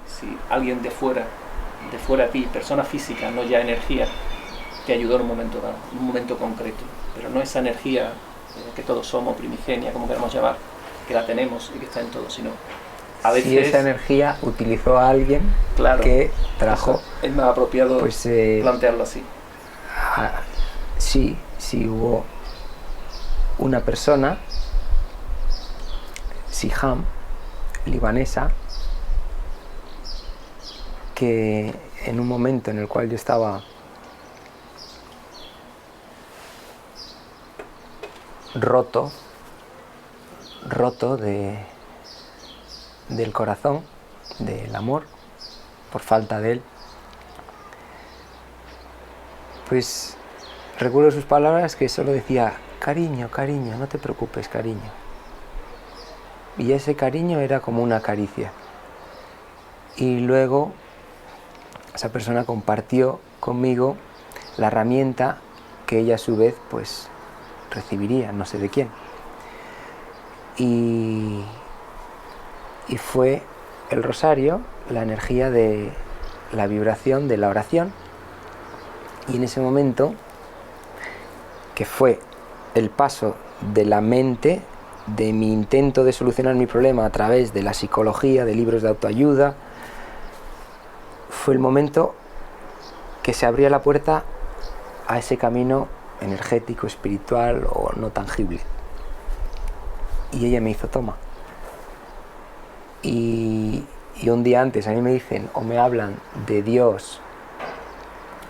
Si alguien de fuera a ti, persona física, no ya energía, te ayudó en un momento dado, en un momento concreto, pero no esa energía que todos somos, primigenia, como queramos llamar, que la tenemos y que está en todo, sino a veces... Si esa energía utilizó a alguien, claro, que trajo... Eso es más apropiado, pues, plantearlo así. Sí hubo una persona, Siham, libanesa, que en un momento en el cual yo estaba roto del corazón, del amor, por falta de él, pues recuerdo sus palabras que solo decía: cariño, cariño, no te preocupes, cariño. Y ese cariño era como una caricia. Y luego esa persona compartió conmigo la herramienta que ella a su vez pues recibiría, no sé de quién. Y fue el rosario, la energía de la vibración de la oración. Y en ese momento, que fue el paso de la mente, de mi intento de solucionar mi problema a través de la psicología, de libros de autoayuda, fue el momento que se abría la puerta a ese camino energético, espiritual o no tangible. Y ella me hizo: toma. Y un día antes a mí me dicen o me hablan de Dios,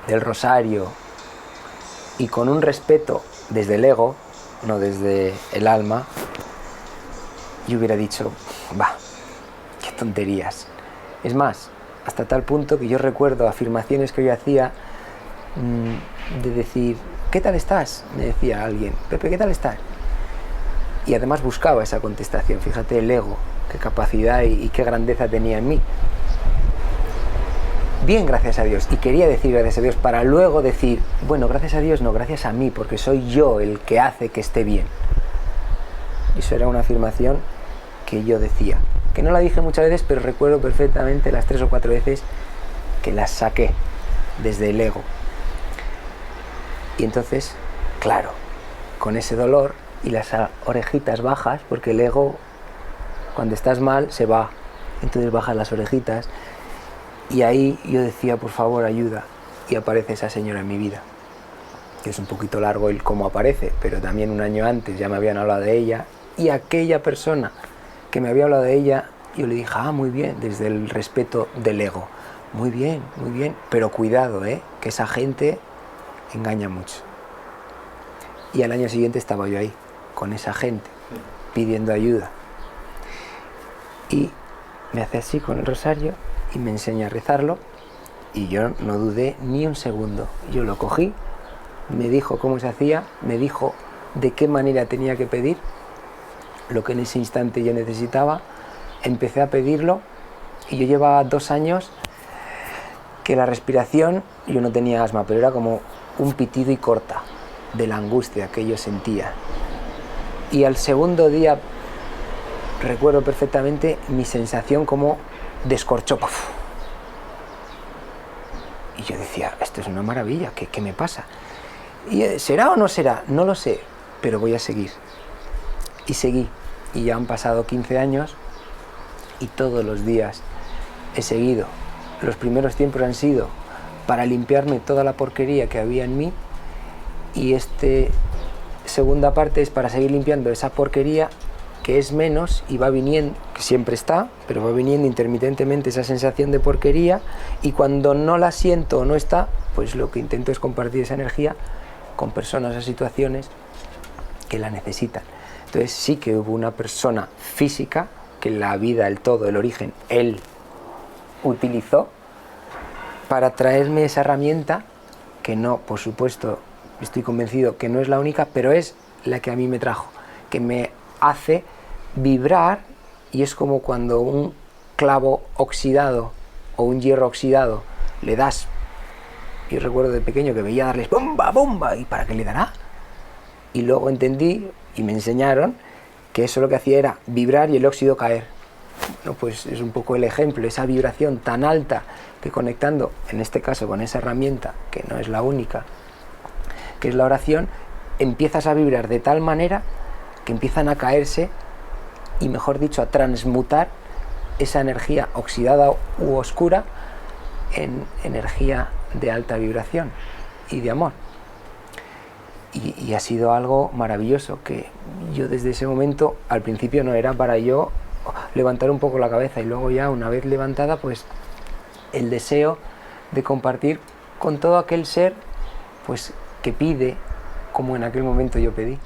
del rosario, y con un respeto desde el ego, no desde el alma, yo hubiera dicho: va, qué tonterías. Es más, hasta tal punto que yo recuerdo afirmaciones que yo hacía de decir: ¿qué tal estás? Me decía alguien: Pepe, ¿qué tal estás? Y además buscaba esa contestación. Fíjate el ego, qué capacidad y qué grandeza tenía en mí. Bien, gracias a Dios. Y quería decir gracias a Dios para luego decir: bueno, gracias a Dios no, gracias a mí, porque soy yo el que hace que esté bien. Y eso era una afirmación que yo decía, que no la dije muchas veces, pero recuerdo perfectamente las 3 o 4 veces que las saqué desde el ego. Y entonces, claro, con ese dolor y las orejitas bajas, porque el ego, cuando estás mal, se va, entonces bajas las orejitas, y ahí yo decía: por favor, ayuda. Y aparece esa señora en mi vida, que es un poquito largo el cómo aparece, pero también un año antes ya me habían hablado de ella, y aquella persona que me había hablado de ella, yo le dije: ah, muy bien, desde el respeto del ego, muy bien, pero cuidado, que esa gente engaña mucho. Y al año siguiente estaba yo ahí, con esa gente, pidiendo ayuda. Y me hace así con el rosario y me enseña a rezarlo, y yo no dudé ni un segundo. Yo lo cogí, me dijo cómo se hacía, me dijo de qué manera tenía que pedir lo que en ese instante yo necesitaba. Empecé a pedirlo y yo llevaba 2 años que la respiración, yo no tenía asma, pero era como un pitido y corta de la angustia que yo sentía. Y al segundo día recuerdo perfectamente mi sensación como descorchó. ¡Puf! Y yo decía: esto es una maravilla, ¿qué me pasa? Y ¿será o no será? No lo sé, pero voy a seguir. Y seguí, y ya han pasado 15 años y todos los días he seguido. Los primeros tiempos han sido para limpiarme toda la porquería que había en mí, y esta segunda parte es para seguir limpiando esa porquería que es menos y va viniendo, que siempre está, pero va viniendo intermitentemente esa sensación de porquería, y cuando no la siento o no está, pues lo que intento es compartir esa energía con personas o situaciones que la necesitan. Entonces sí que hubo una persona física que la vida, el todo, el origen, él utilizó para traerme esa herramienta que no, por supuesto, estoy convencido que no es la única, pero es la que a mí me trajo, que me hace vibrar, y es como cuando un clavo oxidado o un hierro oxidado le das. Yo recuerdo de pequeño que veía darles bomba, bomba, ¿y para qué le dará? Y luego entendí y me enseñaron que eso lo que hacía era vibrar y el óxido caer. bueno, pues es un poco el ejemplo, esa vibración tan alta que conectando, en este caso con esa herramienta, que no es la única, que es la oración, empiezas a vibrar de tal manera que empiezan a caerse y, mejor dicho, a transmutar esa energía oxidada u oscura en energía de alta vibración y de amor. Y ha sido algo maravilloso, que yo desde ese momento, al principio no era para yo levantar un poco la cabeza, y luego ya una vez levantada, pues el deseo de compartir con todo aquel ser pues que pide como en aquel momento yo pedí.